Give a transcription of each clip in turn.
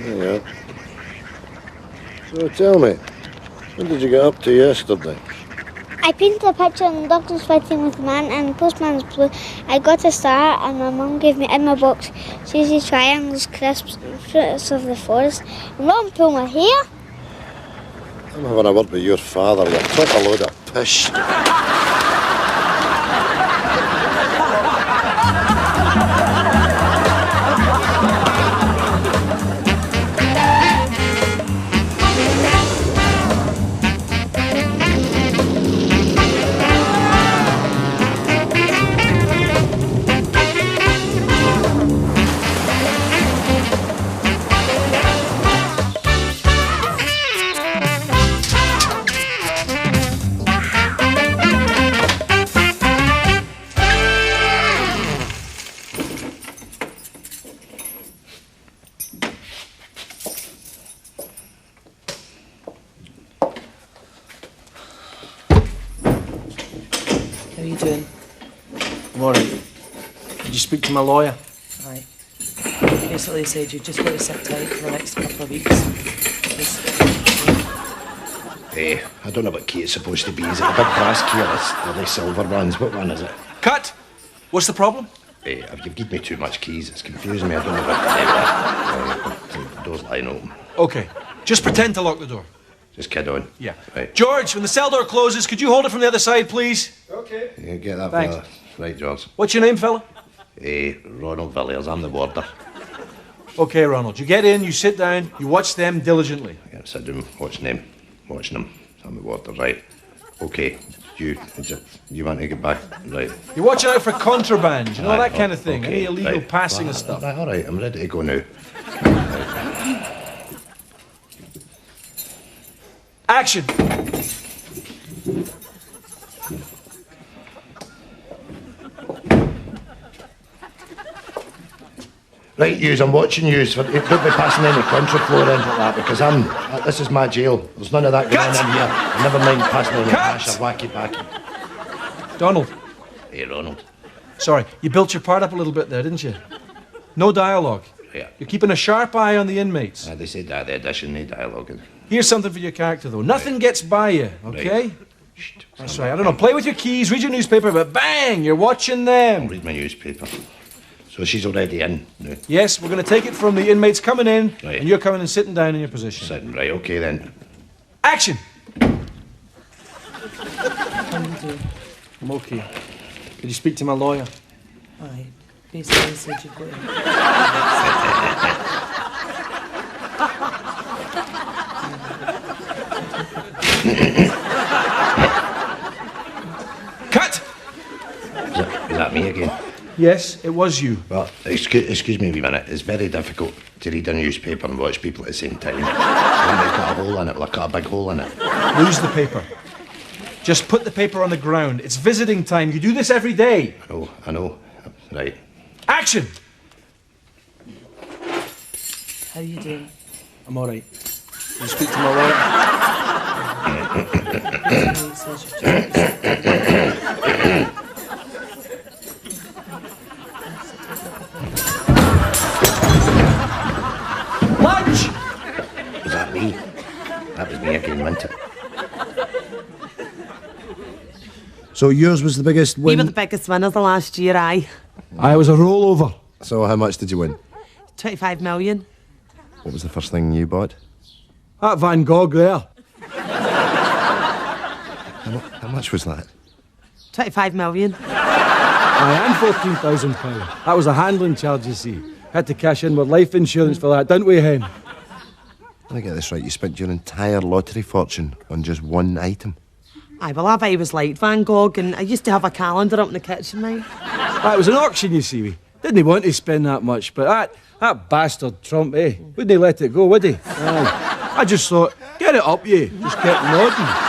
There you are. So tell me, what did you get up to yesterday? I painted a picture in the doctor's fitting with the man and the postman's blue. I got a star and my mum gave me in my box cheesy triangles, crisps, fruits of the forest. And Ron pulled my hair. I'm having a word with your father. You're such a load of pish. How are you doing? I'm all right. Did you speak to my lawyer? Aye. Basically, he said you've just got to sit tight for the next couple of weeks. Hey, I don't know what key it's supposed to be. Is it the big brass key or the silver ones? What one is it? Cut! What's the problem? Hey, you've given me too much keys. It's confusing me. I don't know what the door's lying open. Okay. Just pretend to lock the door. Just kid on. Yeah. Right. George, when the cell door closes, could you hold it from the other side, please? Okay. Yeah, get that Thanks. fella. Right, George. What's your name, fella? Hey, Ronald Villiers. I'm the warder. Okay, Ronald. You get in, you sit down, you watch them diligently. I can't sit down watching them. I'm the warder, right. Okay, you want to get back? Right. You're watching out for contraband, you know, Aye, that kind of thing. okay, Any illegal right. passing of stuff. Right, all right, I'm ready to go now. Action! Right, yous, I'm watching yous. Don't be passing any contraflow or anything like that, because this is my jail. There's none of that going on in here. Never mind passing any hash or wacky-backy. Donald. Hey, Ronald. Sorry, you built your part up a little bit there, didn't you? No dialogue. Yeah. You're keeping a sharp eye on the inmates. They said that, the addition, no dialogue. Here's something for your character, though. Nothing gets by you, okay? Right. Shh, That's right. I don't know. Play with your keys, read your newspaper, but bang, you're watching them. Read my newspaper. So she's already in now. Yes, we're going to take it from the inmates coming in, Right. and you're coming and sitting down in your position. Sitting, right, okay then. Action! How are you doing? I'm okay. Did you speak to my lawyer? Aye. Basically, he said you've got to... Cut! Is that me again? Yes, it was you. Well, excuse me a wee minute. It's very difficult to read a newspaper and watch people at the same time. When they cut a hole in it, well, I cut a big hole in it. Lose the paper. Just put the paper on the ground. It's visiting time. You do this every day. Oh, I know. Right. Action! How are you doing? I'm all right. Did you speak to my lawyer? Basically, he says you've just got to sit tight. Lunch! Was that me? That was me again, wasn't it? So yours was the biggest We win? were the biggest winners the last year, aye. I was a rollover. So how much did you win? 25 million. What was the first thing you bought? That Van Gogh there. How much was that? 25 million. I am £14,000. That was a handling charge, you see. Had to cash in with life insurance for that, didn't we, Hen? Let me get this right. You spent your entire lottery fortune on just one item. Aye, well, I was like Van Gogh, and I used to have a calendar up in the kitchen, mate. That was an auction, you see. We didn't want to spend that much, but that bastard Trump, wouldn't he let it go, would he? Aye. I just thought, get it up, you. Just kept nodding.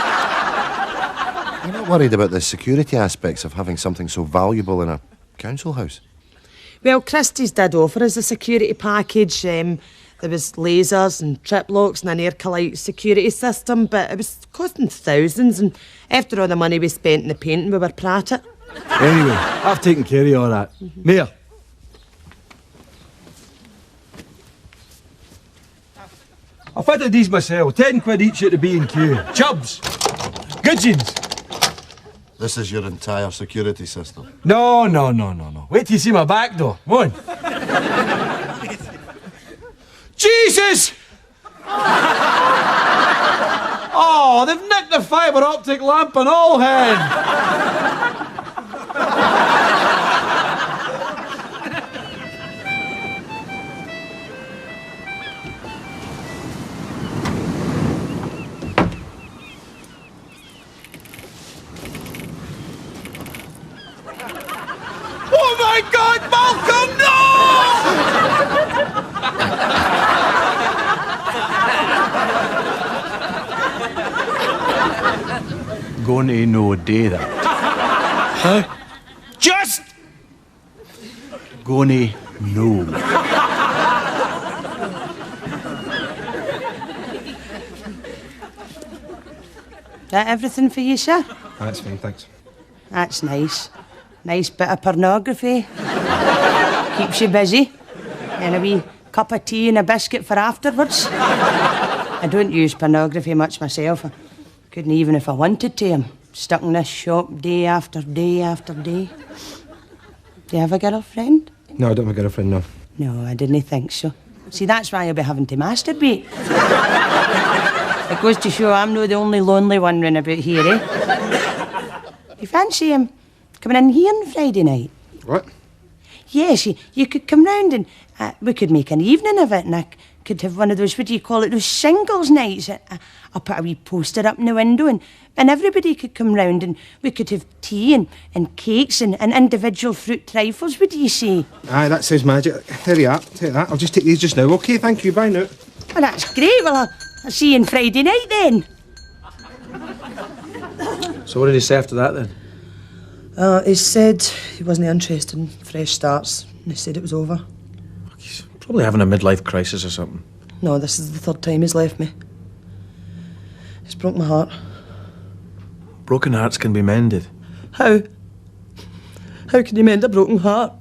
You're not worried about the security aspects of having something so valuable in a council house? Well, Christie's did offer us a security package. There was lasers and trip locks and an Aircolite security system, but it was costing thousands, and after all the money we spent in the painting, we were prat it. Anyway, I've taken care of all that. Mayor. I fitted these myself. 10 quid each at the B&Q. Chubs. Gudgeons. This is your entire security system. No. Wait till you see my back door. Come on. Jesus! Oh, they've nicked the fibre optic lamp and all, hen. Oh my God, Malcolm, no! Going to no day that. Huh? Just going to no. That everything for you, sir? That's fine, thanks. That's nice. Nice bit of pornography. Keeps you busy. And a wee cup of tea and a biscuit for afterwards. I don't use pornography much myself. I couldn't even if I wanted to. I'm stuck in this shop day after day after day. Do you have a girlfriend? No, I don't have a girlfriend, no. No, I didn't think so. See, that's why I'll be having to masturbate. It goes to show I'm not the only lonely one running about here, eh? You fancy him coming in here on Friday night? What? Yes, you could come round and we could make an evening of it, and I could have one of those, what do you call it, those singles nights. I'll put a wee poster up in the window and everybody could come round and we could have tea and cakes and individual fruit trifles. What do you say? Aye, that sounds magic. There you are. Take that. I'll just take these just now. OK, thank you. Bye now. Well, that's great. Well, I'll see you on Friday night then. So what did he say after that then? He said he wasn't interested in fresh starts. And he said it was over. He's probably having a midlife crisis or something. No, this is the third time he's left me. It's broke my heart. Broken hearts can be mended. How? How can you mend a broken heart?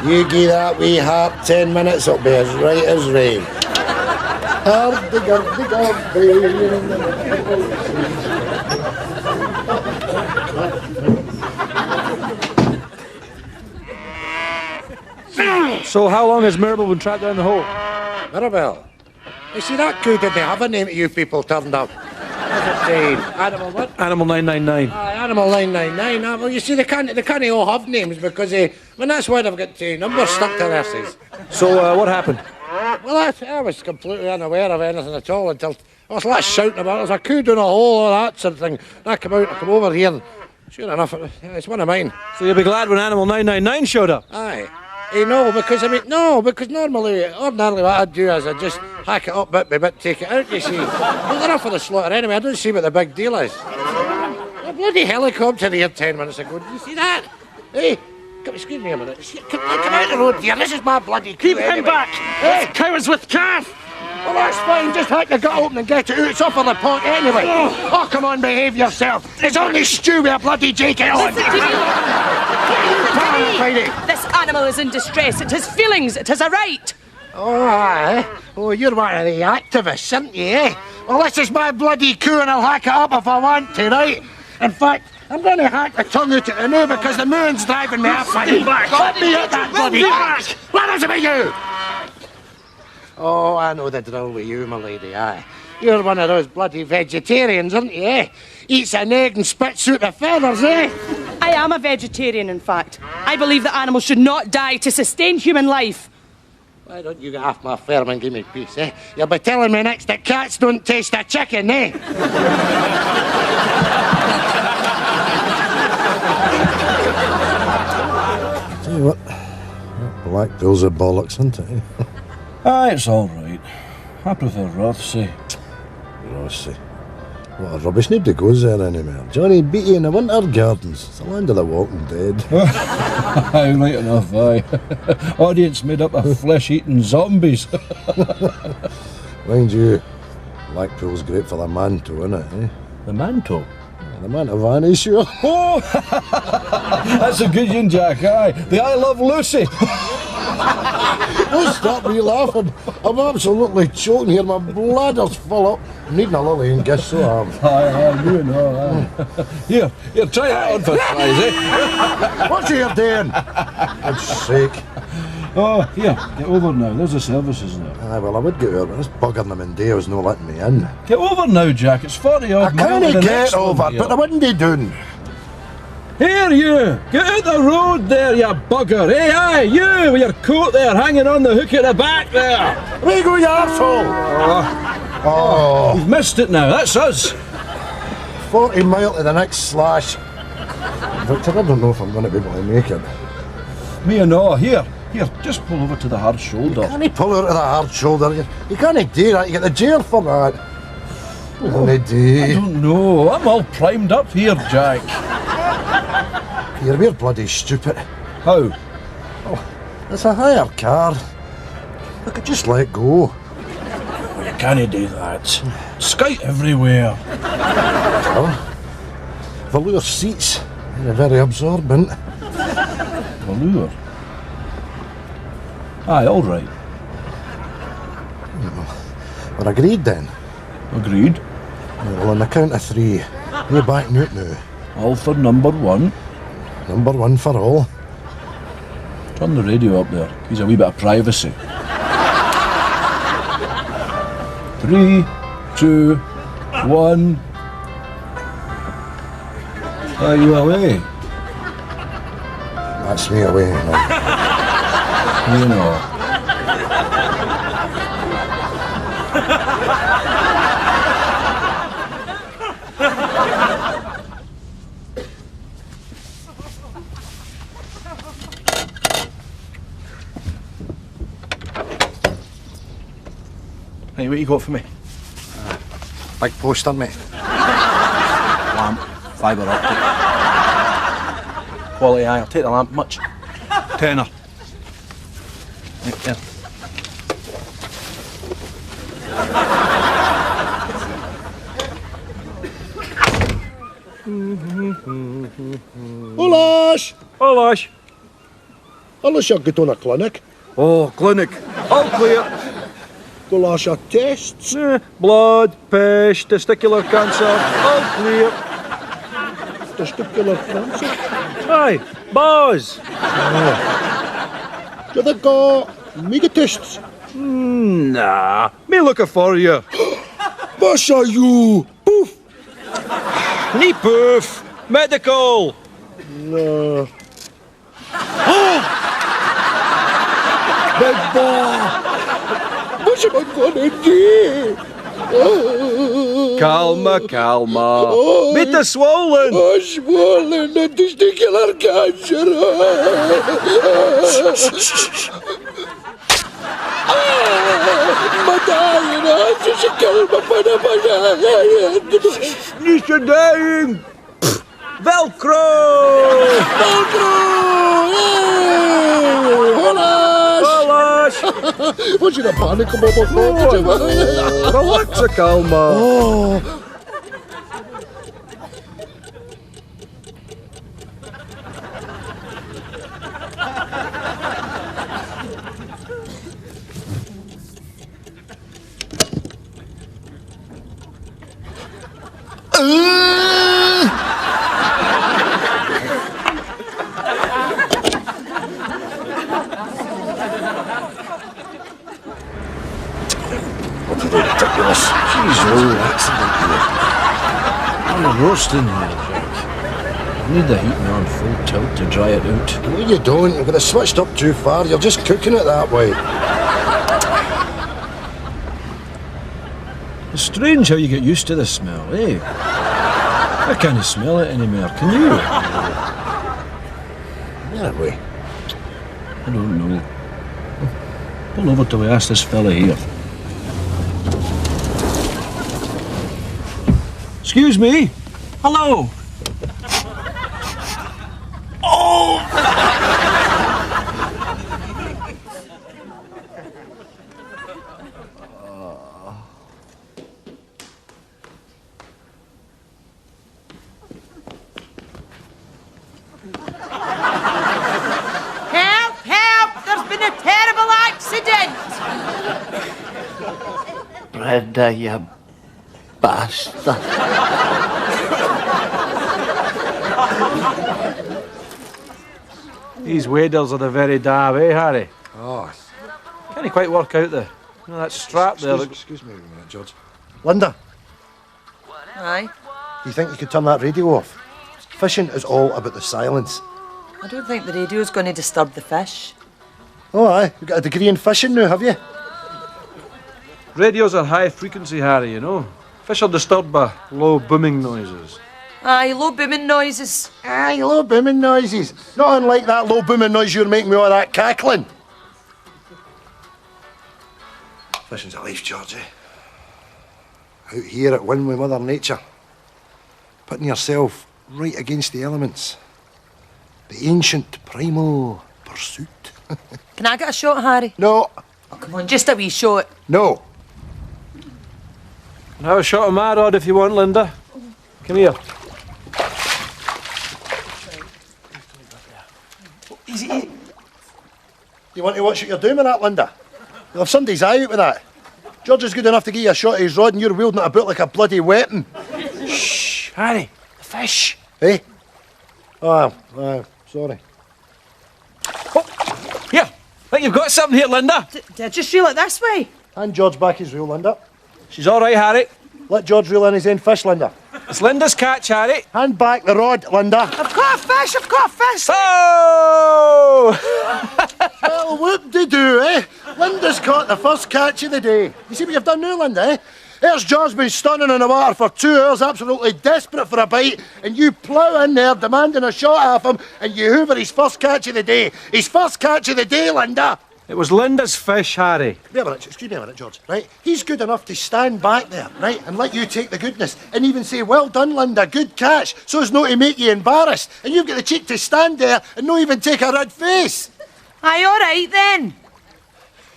You give that wee heart 10 minutes, it'll be as right as rain. So how long has Mirabel been trapped down the hole? Mirabel. You see, that coup didn't have a name that you people turned up. Animal what? Animal 999. Animal 999. Well, you see, they can't all have names because that's why they've got numbers stuck to their faces. So what happened? Well, I was completely unaware of anything at all until I was like shouting about it. There was a coup down a hole, all that sort of thing. And I come over here, and sure enough, it's one of mine. So you'll be glad when Animal 999 showed up? Aye. Because ordinarily what I'd do is I'd just hack it up bit by bit, take it out, you see. But they're up for the slaughter anyway, I don't see what the big deal is. A bloody helicopter here 10 minutes ago, did you see that? Hey, excuse me a minute. Come out the road, dear, this is my bloody coup. Keep him back! Hey, Cowards with calf! well, that's fine, just hack the gut open and get it out, it's off of the pot anyway. Oh, come on, behave yourself. It's only stew with a bloody jacket on. This animal is in distress. It has feelings. It has a right. Oh, aye. Oh, you're one of the activists, aren't you, eh? Well, this is my bloody coup and I'll hack it up if I want to, right? In fact, I'm going to hack the tongue out of the moo because the moon's driving me up. Stay back! Let me hit that bloody back! What is it with you? Oh, I know the drill with you, my lady, aye. You're one of those bloody vegetarians, aren't you, eh? Eats an egg and spits out the feathers, eh? I am a vegetarian, in fact. I believe that animals should not die to sustain human life. Why don't you get off my farm and give me peace, eh? You'll be telling me next that cats don't taste a chicken, eh? Tell you what, that black pill's a bollocks, isn't it? Eh? Aye, it's all right. I prefer Rothsay. Rothsay. What a rubbish. Nobody goes there anymore. Johnny Beatty in the Winter Gardens. It's the land of the walking dead. Aye, right enough, aye. Audience made up of flesh-eating zombies. Mind you, Blackpool's great for the manto, innit, eh? The mantle? The man of Annie, sure. Oh, that's a good one, Jack. Aye, the I Love Lucy. Don't stop me laughing. I'm absolutely choking here. My bladder's full up. I'm needing a lily and guess so I am. Aye, you know. Aye. Here, try that on for size, eh? What's you doing? God's sake. Oh, here, get over now. There's the services now. Aye, well, I would get over, but this bugging them in Deo's not letting me in. Get over now, Jack. It's 40 I odd miles to can't the get next one over, here. but I wouldn't be doing. Here, you! Get out the road there, you bugger! Hey, aye, you with your coat there hanging on the hook at the back there! Where you go, you arsehole? Oh, You've missed it now, that's us! 40 mile to the next slash. Victor, I don't know if I'm going to be able to make it. Me and all, here, just pull over to the hard shoulder. Can he pull out of the hard shoulder? You can't do that, you get the jail for that. What can he I do? don't know, I'm all primed up here, Jack. You're bloody stupid. How? It's a hire car. I could just let go. You can't do that. Skite everywhere. Velour seats. They're very absorbent. Velour? Aye, all right. We're agreed then. Agreed. Well, on the count of 3, you're backing out now. All for number 1. Number 1 for all. Turn the radio up there. Gives a wee bit of privacy. 3, 2, 1. Are you away? That's me away now. You know. Hey, what you got for me? Big poster, mate. Lamp, fibre optic. Quality, aye, I'll take the lamp. Much? Tenner. Right there. Olash! Olash. Unless you're good on a clinic. Oh, clinic. All clear. Olash, your tests. Blood, pest, testicular cancer. All clear. Testicular cancer. Aye, buzz. Do they got mega tests? Nah, me looking for you. Masha, you! Poof! Knee poof. Medical. No. Big boy! What's am I gonna do? Calma. Meet the swollen. Oh, swollen and testicular cancer. I'm dying. I just killed my father. You're dying. Velcro. Olash. What's in a panic about my Relax, calma. Oh. Ridiculous. Jeez, accident here. I'm roasting here, Jack. I need the heating on full tilt to dry it out. No, you don't. You've got it switched up too far. You're just cooking it that way. It's strange how you get used to the smell, eh? I can't smell it anymore, can you? That way. I don't know. Pull over till we ask this fella here. Excuse me? Hello? Oh! Linda, you bastard. These waders are the very dab, eh, Harry? Oh, Can't he quite work out the... You know, that strap there... excuse me a minute, George. Linda, Aye. do you think you could turn that radio off? Fishing is all about the silence. I don't think the radio's going to disturb the fish. Oh, aye. You've got a degree in fishing now, have you? Radios are high frequency, Harry, you know. Fish are disturbed by low booming noises. Aye, low booming noises. Aye, low booming noises. Not unlike that low booming noise you're making with all that cackling. Fishing's a life, Georgie. Out here at one with Mother Nature. Putting yourself right against the elements. The ancient primal pursuit. Can I get a shot, Harry? No, Oh, come on, just a wee shot. no. And have a shot of my rod if you want, Linda. Come here. Easy. You want to watch what you're doing with that, Linda? You'll have somebody's eye out with that. George is good enough to give you a shot of his rod and you're wielding it about like a bloody weapon. Shh, Harry, the fish. Eh? Oh, sorry. Oh, here. I think you've got something here, Linda. Did I just reel it this way? Hand George back his reel, Linda. She's all right, Harry. Let George reel in his own fish, Linda. It's Linda's catch, Harry. Hand back the rod, Linda. I've got a fish, I've got a fish. Oh! Well, whoop-de-doo, eh? Linda's caught the first catch of the day. You see what you've done now, Linda, eh? There's George been stunning in the water for 2 hours, absolutely desperate for a bite, and you plough in there demanding a shot off him, and you hoover his first catch of the day. His first catch of the day, Linda. It was Linda's fish, Harry. Wait a minute, excuse me a minute, George, right? He's good enough to stand back there, right, and let you take the goodness, and even say, well done, Linda, good catch, so as not to make you embarrassed. And you've got the cheek to stand there and not even take a red face. Aye, all right then.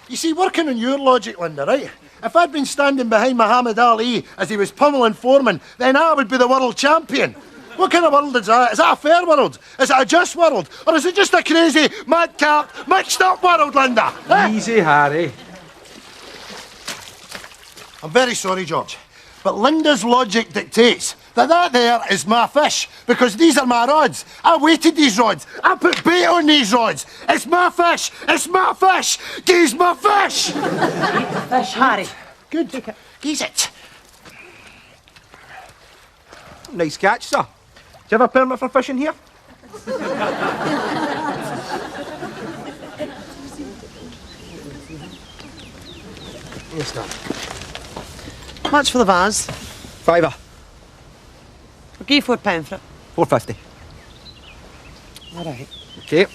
You see, working on your logic, Linda, right? If I'd been standing behind Muhammad Ali as he was pummeling Foreman, then I would be the world champion. What kind of world is that? Is that a fair world? Is it a just world? Or is it just a crazy, madcap, mixed up world, Linda? Eh? Easy, Harry. I'm very sorry, George, but Linda's logic dictates that there is my fish, because these are my rods. I weighted these rods. I put bait on these rods. It's my fish. It's my fish. Geese my fish. Fish, Harry. Good. Geese it. Nice catch, sir. Do you have a permit for fishing here? What's that? Much for the vase. Fiver. I'll give you £4 for it. £4.50. All right. Okay.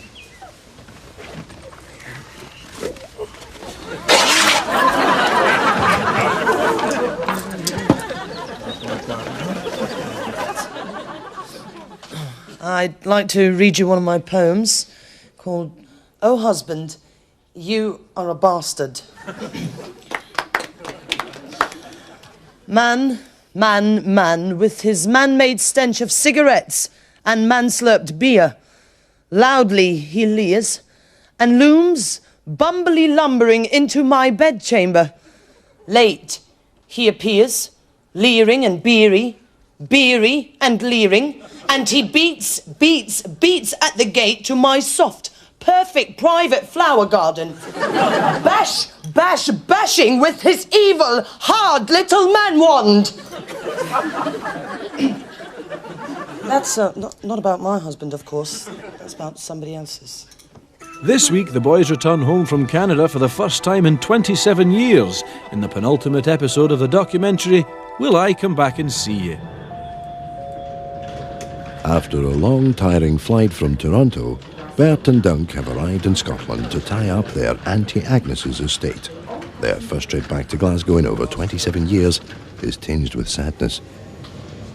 I'd like to read you one of my poems called Oh Husband, You Are a Bastard. Man, with his man-made stench of cigarettes and man-slurped beer, loudly he leers and looms, bumbly lumbering into my bedchamber. Late he appears, leering and beery and leering, and he beats at the gate to my soft, perfect private flower garden. Bashing with his evil, hard little man wand. That's not about my husband, of course. That's about somebody else's. This week, the boys return home from Canada for the first time in 27 years in the penultimate episode of the documentary, Will I Come Back and See You? After a long, tiring flight from Toronto, Bert and Dunk have arrived in Scotland to tie up their Auntie Agnes's estate. Their first trip back to Glasgow in over 27 years is tinged with sadness.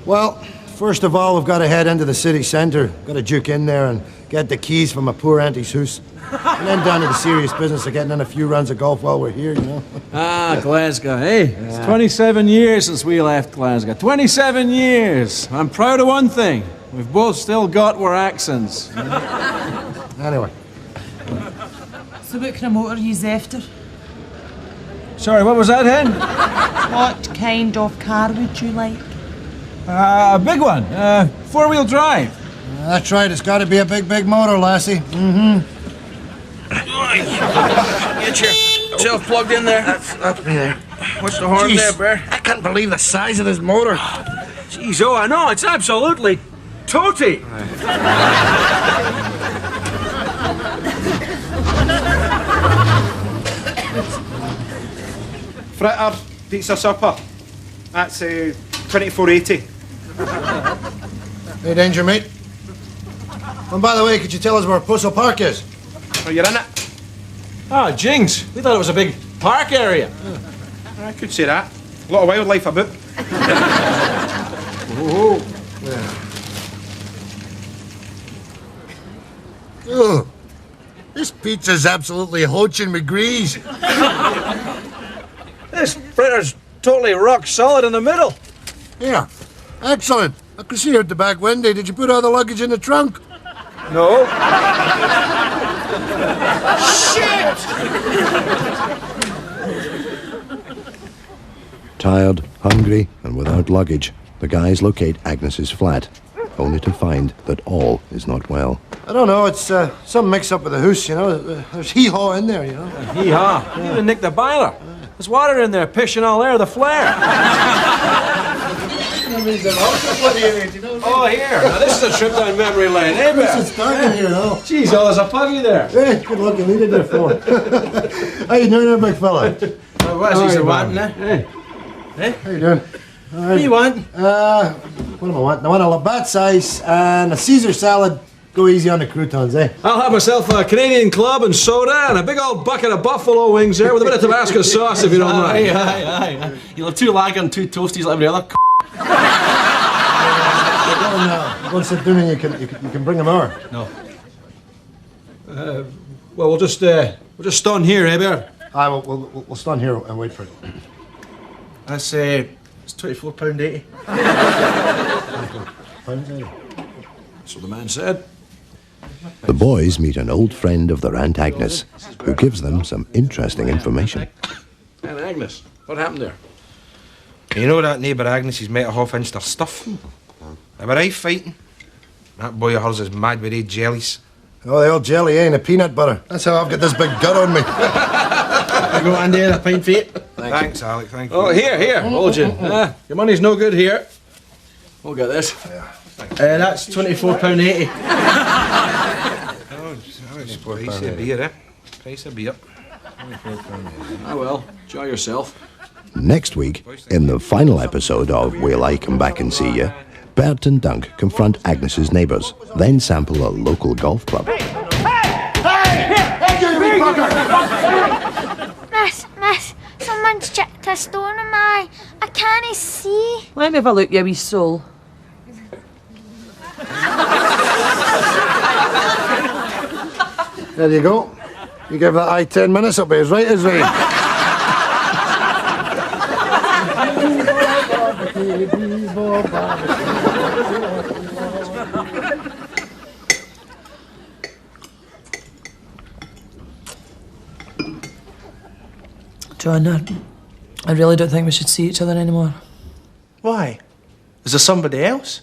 Well, first of all, we've got to head into the city centre. Got to duke in there and get the keys from my poor auntie's house. And then down to the serious business of getting in a few rounds of golf while we're here, you know. Ah, Glasgow, eh? It's 27 years since we left Glasgow. 27 years! I'm proud of one thing. We've both still got our accents. Anyway. So what kind of motor are you after? Sorry, what was that, Hen? What kind of car would you like? A big one. 4-wheel drive. That's right, it's got to be a big motor, lassie. Get yourself plugged in there. That's me there. What's the horn Jeez, there, Bear? I can't believe the size of this motor. Jeez, oh, I know. It's absolutely toty. Fritter, pizza supper. That's 24.80. Hey, danger, mate. And by the way, could you tell us where Puzzle Park is? Oh, you're in it? Ah, jinx. We thought it was a big park area. I could say that. A lot of wildlife about. Ugh. This pizza's absolutely hoaching me grease. This fritter's totally rock solid in the middle. Yeah, excellent. I could see her at the back window. Did you put all the luggage in the trunk? No. Tired, hungry, and without luggage, the guys locate Agnes's flat, only to find that all is not well. I don't know, it's some mix-up with the house, you know. There's hee-haw in there, you know. Hee-haw. You even nicked the boiler. There's water in there, pissing all air, the flare. Oh, here. Now, this is a trip down memory lane, eh, Bear? It's dark in here, though. Jeez, oh, there's a puggy there. Hey, good luck, you needed there, fella. How you doing there, big fella? What's he wanting, eh? How you doing? What do you want? What am I wanting? I want a Labatt ice and a Caesar salad. Go easy on the croutons, eh? I'll have myself a Canadian club and soda and a big old bucket of buffalo wings there with a bit of Tabasco sauce, if you don't mind. Aye. You'll have 2 lager and 2 toasties like every other. Go and sit down and you can bring them over. No. Well, we'll just stand here, eh, Bear? Aye, we'll stand here and wait for it. That's it's £24.80. That's what the man said. The boys meet an old friend of their Aunt Agnes, who gives them some interesting information. And Agnes, what happened there? You know that neighbour Agnes' mate half inched her stuff? They were right fighting. That boy of hers is mad with red jellies. Oh, the old jelly, eh, and the peanut butter. That's how I've got this big gut on me. I go Andy a pint for you. Thanks, Alec, thank you. Oh, here, hold you. Your money's no good here. We'll get this. That's £24.80. It's price of beer, eh? Price of beer. Ah, well, enjoy yourself. Next week, in the final episode of Will I Come Back and See Ya, Bert and Dunk confront Agnes's neighbours, then sample a local golf club. Miss, someone's chipped a stone in my eye. I can't see. Let me have a look, you wee soul. There you go. You give that eye 10 minutes, it'll be as right as rain. John, I really don't think we should see each other anymore. Why? Is there somebody else?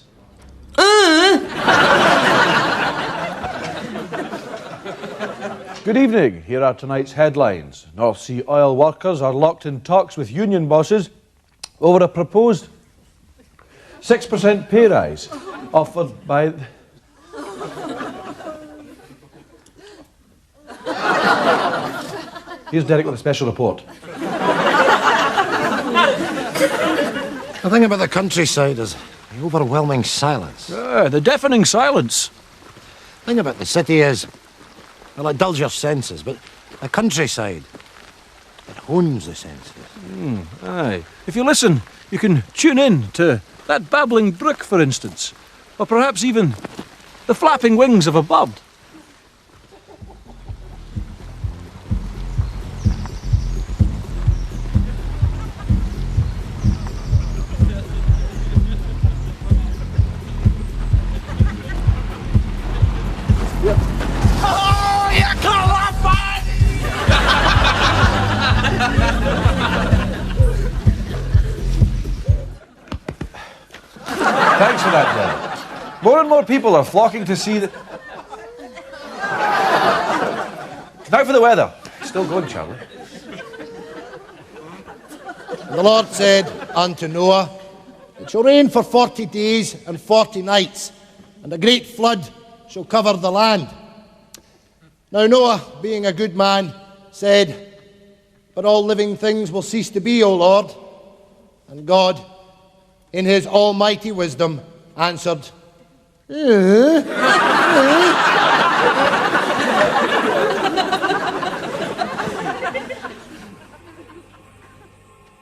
Good evening. Here are tonight's headlines. North Sea oil workers are locked in talks with union bosses over a proposed 6% pay rise offered by... Here's Derek with a special report. The thing about the countryside is the overwhelming silence. The deafening silence. The thing about the city is, well, it dulls your senses, but the countryside, it hones the senses. Aye. If you listen, you can tune in to that babbling brook, for instance. Or perhaps even the flapping wings of a bird. More and more people are flocking to see the... Now for the weather. Still going, Charlie. And the Lord said unto Noah, It shall rain for 40 days and 40 nights, and a great flood shall cover the land. Now Noah, being a good man, said, But all living things will cease to be, O Lord. And God, in his almighty wisdom, answered, Is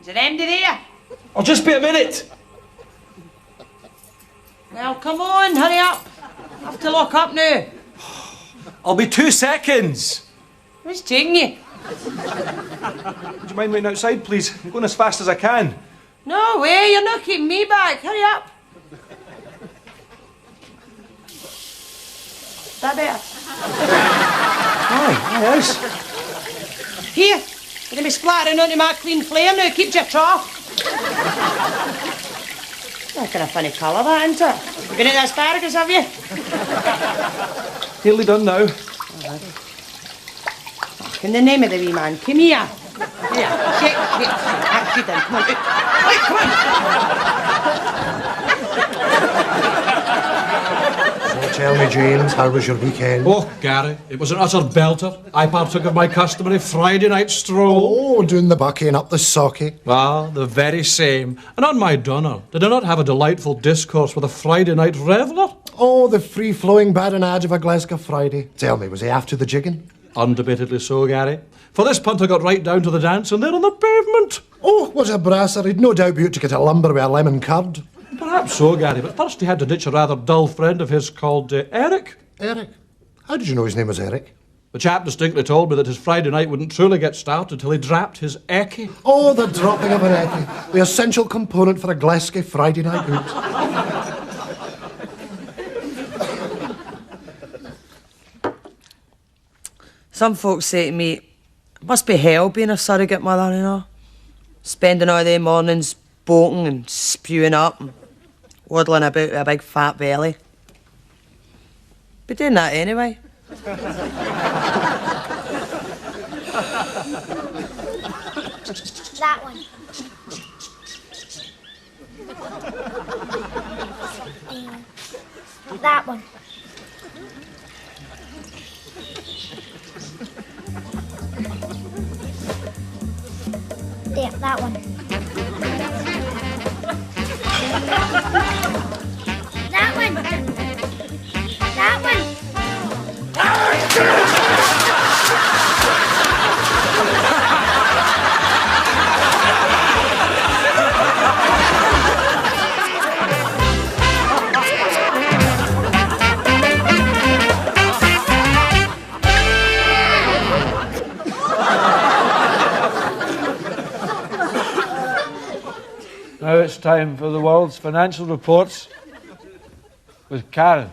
it empty there? I'll just be a minute. Well, come on, hurry up. I have to lock up now. I'll be 2 seconds. Who's taking you? Would you mind waiting outside, please? I'm going as fast as I can. No way, you're not keeping me back. Hurry up. Is that better? Aye, yes. Here, you're going to be splattering onto my clean flame now. Keep your trough. That's kind of funny colour, that, isn't it? You've been eating asparagus, have you? Nearly done now. In the name of the wee man, come here. Here, shake. Actually, then, come on. Right, come on. Oh, tell me, James, how was your weekend? Oh, Gary, it was an utter belter. I partook of my customary Friday night stroll. Oh, doing the bucking up the socky. Ah, the very same. And on my dinner, did I not have a delightful discourse with a Friday night reveller? Oh, the free-flowing badinage of a Glasgow Friday. Tell me, was he after the jigging? Undebatedly so, Gary. For this punt I got right down to the dance and there on the pavement. Oh, what a brasser. He'd no doubt be out to get a lumber with a lemon curd. Perhaps so, Gary, but first he had to ditch a rather dull friend of his called Eric. Eric? How did you know his name was Eric? The chap distinctly told me that his Friday night wouldn't truly get started till he drapped his eckie. Oh, the dropping of an eckie. The essential component for a Glasgow Friday night out. Some folks say to me, it must be hell being a surrogate mother, you know. Spending all their mornings bolting and spewing up and waddling about with a big fat belly. Be doing that anyway. That one. That one. There, that one. That one. That one. Now it's time for the world's financial reports with Karen.